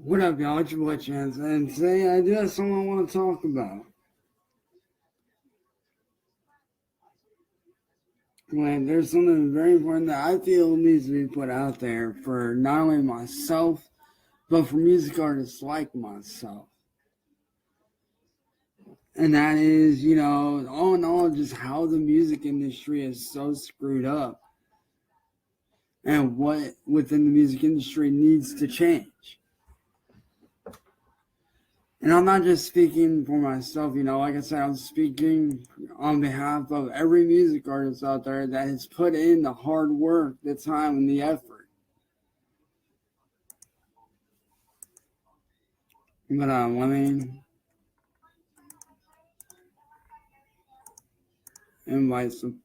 What up, y'all? It's your boy Chance, and today I do have something I want to talk about. When there's something very important that I feel needs to be put out there for not only myself, but for music artists like myself. And that is, all in all, just how the music industry is so screwed up and what within the music industry needs to change. And I'm not just speaking for myself, like I said, I'm speaking on behalf of every music artist out there that has put in the hard work, the time, and the effort. But let me invite some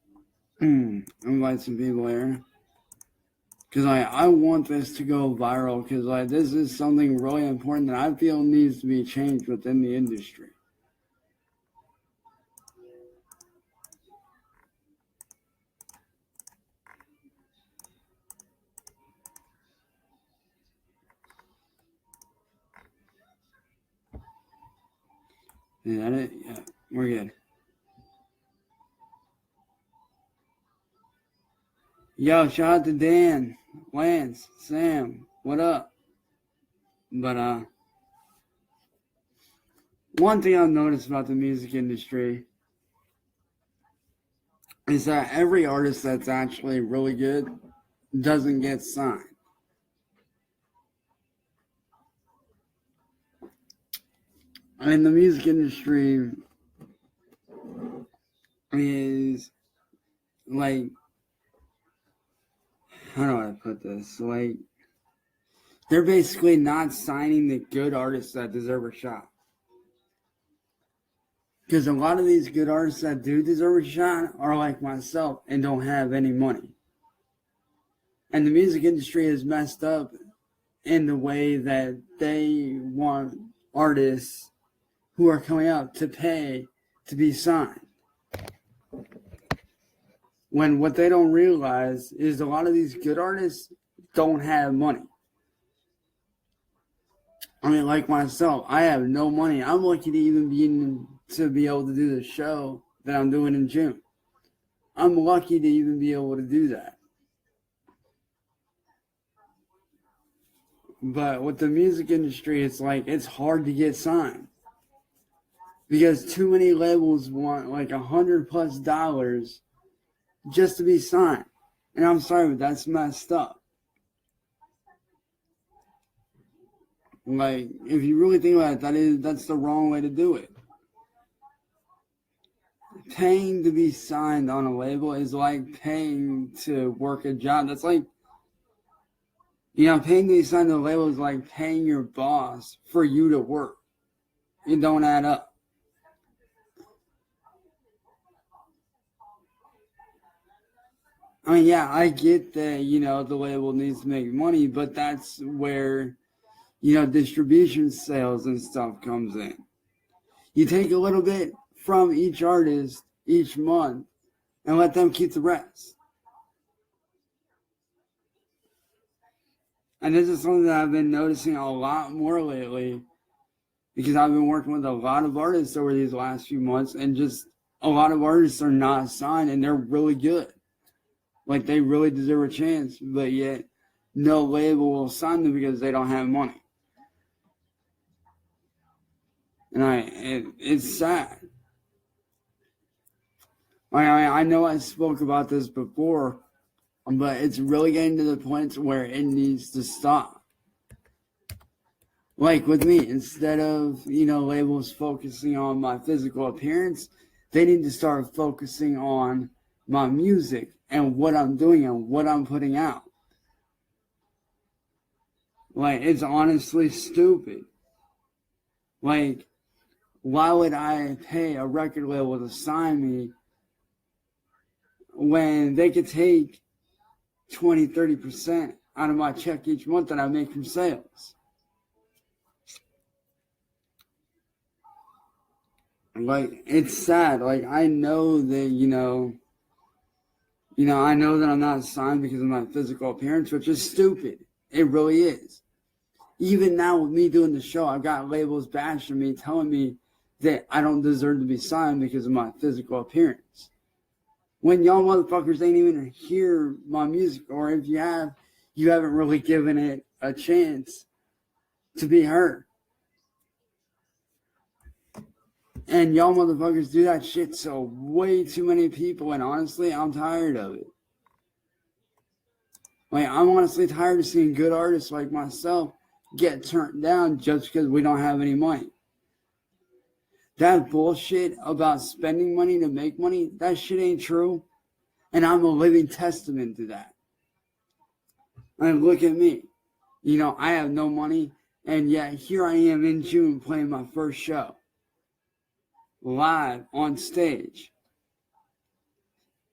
people here. Because I want this to go viral, because this is something really important that I feel needs to be changed within the industry. Is that it? Yeah, we're good. Yo, shout out to Dan, Lance, Sam, what up? But one thing I've noticed about the music industry is that every artist that's actually really good doesn't get signed. I mean, the music industry is like, how do I put this? Like, they're basically not signing the good artists that deserve a shot. Because a lot of these good artists that do deserve a shot are like myself and don't have any money. And the music industry is messed up in the way that they want artists who are coming out to pay to be signed. When what they don't realize is a lot of these good artists don't have money. I mean, like myself, I have no money. I'm lucky to even be able to do the show that I'm doing in June. I'm lucky to even be able to do that. But with the music industry, it's like it's hard to get signed because too many labels want like $100+ just to be signed. And I'm sorry, but that's messed up. Like, if you really think about it, that's the wrong way to do it. Paying to be signed on a label is like paying to work a job. That's like, paying to be signed to a label is like paying your boss for you to work. It don't add up. I mean, yeah, I get that, the label needs to make money, but that's where, distribution sales and stuff comes in. You take a little bit from each artist each month and let them keep the rest. And this is something that I've been noticing a lot more lately because I've been working with a lot of artists over these last few months, and just a lot of artists are not signed and they're really good. Like, they really deserve a chance, but yet no label will sign them because they don't have money. And it's sad. I know I spoke about this before, but it's really getting to the point where it needs to stop. Like with me, instead of, labels focusing on my physical appearance, they need to start focusing on my music and what I'm doing and what I'm putting out. Like, it's honestly stupid. Like, why would I pay a record label to sign me when they could take 20-30% out of my check each month that I make from sales? Like, it's sad. Like, I know that, I know that I'm not signed because of my physical appearance, which is stupid. It really is. Even now with me doing the show, I've got labels bashing me, telling me that I don't deserve to be signed because of my physical appearance. When y'all motherfuckers ain't even hear my music, or if you have, you haven't really given it a chance to be heard. And y'all motherfuckers do that shit to way too many people, and honestly, I'm tired of it. Like, I'm honestly tired of seeing good artists like myself get turned down just because we don't have any money. That bullshit about spending money to make money, that shit ain't true. And I'm a living testament to that. And look at me. You know, I have no money, and yet here I am in June playing my first show. Live on stage.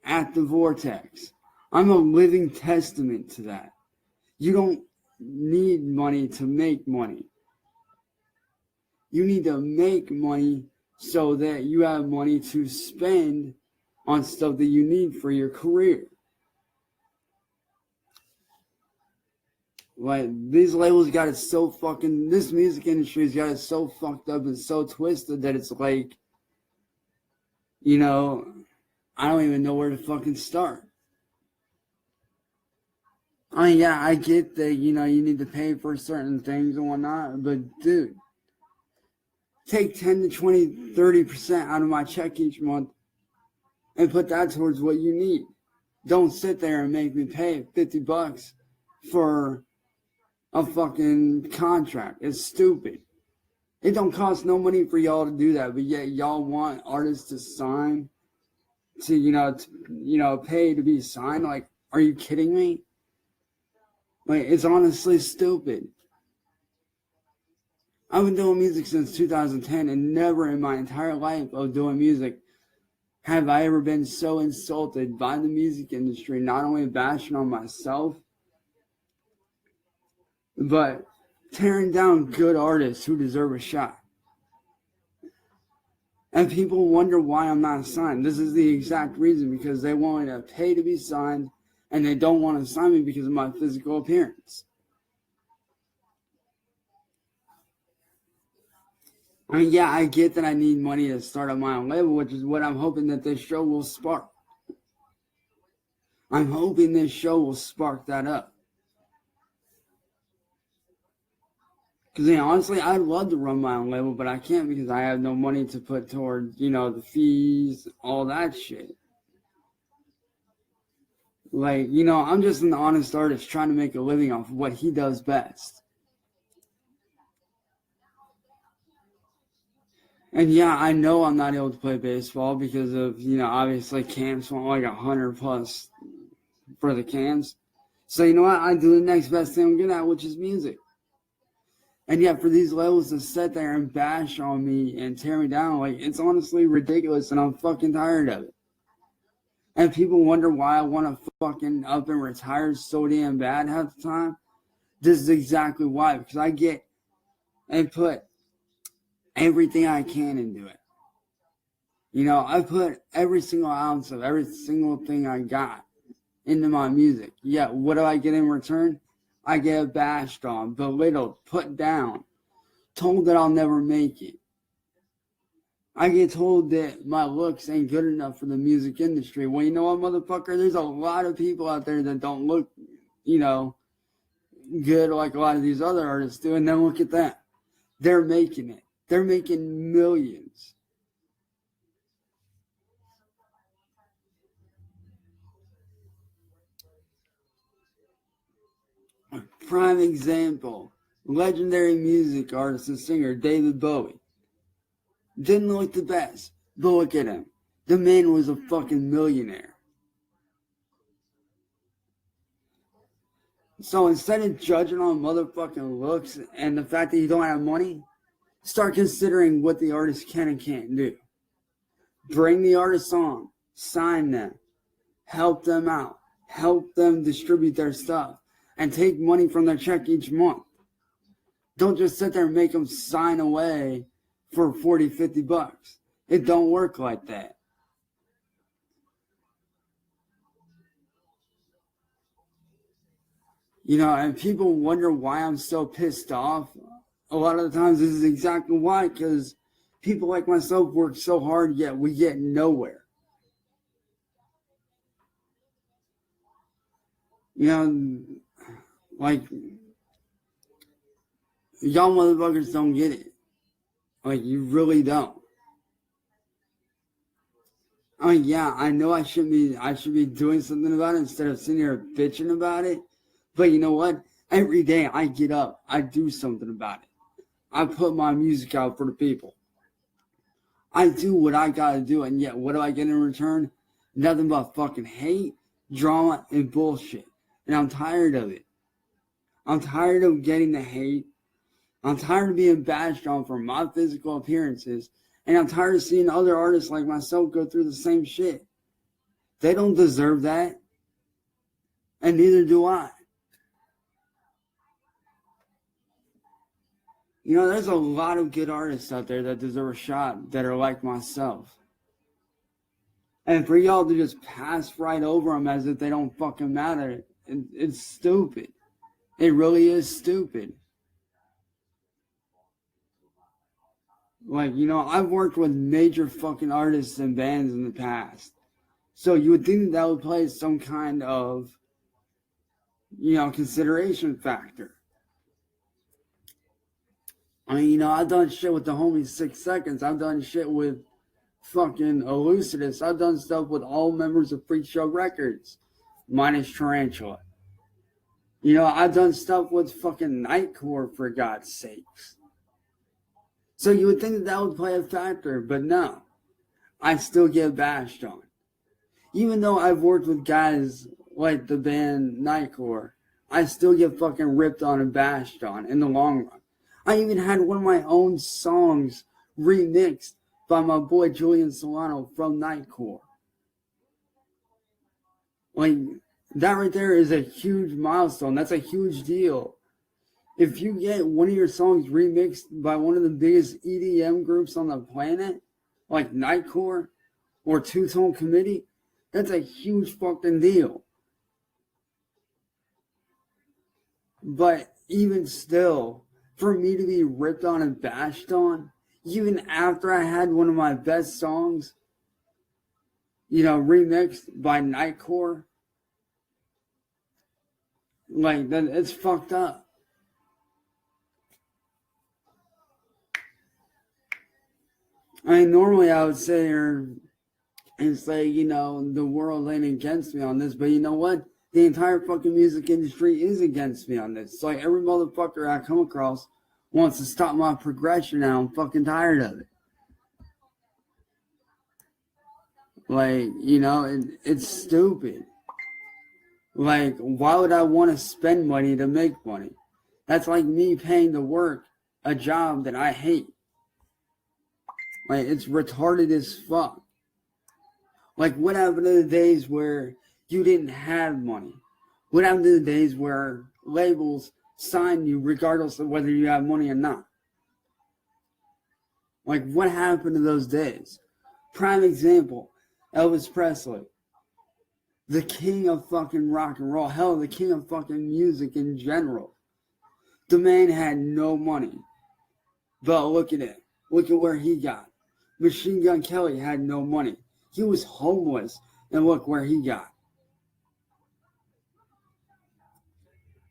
At the Vortex. I'm a living testament to that. You don't need money to make money. You need to make money so that you have money to spend on stuff that you need for your career. Like, these labels got it so fucking, this music industry's got it so fucked up and so twisted that it's like, you know, I don't even know where to fucking start. I mean, yeah, I get that, you know, you need to pay for certain things and whatnot, but dude, take 10 to 20, 30% out of my check each month and put that towards what you need. Don't sit there and make me pay $50 for a fucking contract. It's stupid. It don't cost no money for y'all to do that, but yet y'all want artists to sign, to pay to be signed. Like, are you kidding me? Like, it's honestly stupid. I've been doing music since 2010, and never in my entire life of doing music have I ever been so insulted by the music industry, not only bashing on myself, but tearing down good artists who deserve a shot. And people wonder why I'm not signed. This is the exact reason, because they want me to pay to be signed, and they don't want to sign me because of my physical appearance. I mean, yeah, I get that I need money to start up my own label, which is what I'm hoping that this show will spark. I'm hoping this show will spark that up. Because, you know, honestly, I'd love to run my own label, but I can't because I have no money to put towards, you know, the fees, all that shit. Like, you know, I'm just an honest artist trying to make a living off of what he does best. And yeah, I know I'm not able to play baseball because of, you know, obviously camps want like 100 plus for the camps. So you know what? I do the next best thing I'm good at, which is music. And yet for these labels to sit there and bash on me and tear me down, like, it's honestly ridiculous, and I'm fucking tired of it. And people wonder why I want to fucking up and retire so damn bad half the time. This is exactly why, because I get and put everything I can into it. You know, I put every single ounce of every single thing I got into my music. Yeah, what do I get in return? I get bashed on, belittled, put down, told that I'll never make it. I get told that my looks ain't good enough for the music industry. Well, you know what, motherfucker? There's a lot of people out there that don't look, you know, good like a lot of these other artists do. And then look at that. They're making it. They're making millions. Prime example, legendary music artist and singer David Bowie. Didn't look the best, but look at him. The man was a fucking millionaire. So instead of judging on motherfucking looks and the fact that you don't have money, start considering what the artist can and can't do. Bring the artists on, sign them, help them out, help them distribute their stuff, and take money from their check each month. Don't just sit there and make them sign away for 40, 50 bucks. It don't work like that. And people wonder why I'm so pissed off. A lot of the times this is exactly why, because people like myself work so hard, yet we get nowhere. Like, y'all motherfuckers don't get it. Like, you really don't. Yeah, I know I should be doing something about it instead of sitting here bitching about it. But you know what? Every day I get up, I do something about it. I put my music out for the people. I do what I gotta do, and yet what do I get in return? Nothing but fucking hate, drama, and bullshit. And I'm tired of it. I'm tired of getting the hate. I'm tired of being bashed on for my physical appearances. And I'm tired of seeing other artists like myself go through the same shit. They don't deserve that. And neither do I. There's a lot of good artists out there that deserve a shot that are like myself. And for y'all to just pass right over them as if they don't fucking matter, it's stupid. It really is stupid. Like, I've worked with major fucking artists and bands in the past. So you would think that would play some kind of, consideration factor. I've done shit with the homie 6 Seconds. I've done shit with fucking Elucidus. I've done stuff with all members of Freak Show Records, minus Tarantula. I've done stuff with fucking Nightcore, for God's sakes. So you would think that would play a factor, but no. I still get bashed on. Even though I've worked with guys like the band Nightcore, I still get fucking ripped on and bashed on in the long run. I even had one of my own songs remixed by my boy Julian Solano from Nightcore. Like, that right there is a huge milestone. That's a huge deal. If you get one of your songs remixed by one of the biggest EDM groups on the planet, like Nightcore or Two Tone Committee, that's a huge fucking deal. But even still, for me to be ripped on and bashed on, even after I had one of my best songs, remixed by Nightcore, like, that, it's fucked up. Normally I would sit here and say, the world ain't against me on this, but you know what? The entire fucking music industry is against me on this. It's like every motherfucker I come across wants to stop my progression, and I'm fucking tired of it. Like, it's stupid. Like, why would I want to spend money to make money? That's like me paying to work a job that I hate. Like, it's retarded as fuck. Like, what happened to the days where you didn't have money? What happened to the days where labels sign you regardless of whether you have money or not? Like, what happened to those days? Prime example, Elvis Presley. The king of fucking rock and roll. Hell, the king of fucking music in general. The man had no money. But look at it. Look at where he got. Machine Gun Kelly had no money. He was homeless, and look where he got.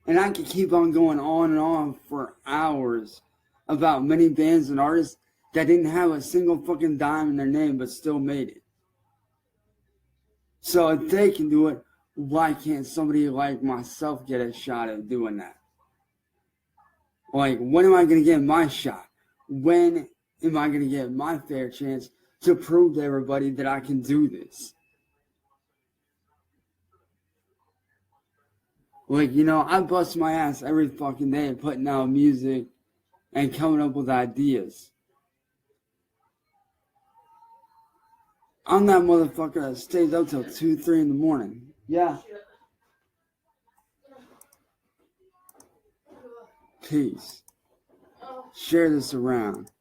And I could keep on going on and on for hours about many bands and artists that didn't have a single fucking dime in their name but still made it. So if they can do it, why can't somebody like myself get a shot at doing that? Like, when am I going to get my shot? When am I going to get my fair chance to prove to everybody that I can do this? Like, I bust my ass every fucking day putting out music and coming up with ideas. I'm that motherfucker that stays up till 2, 3 in the morning. Yeah. Peace. Share this around.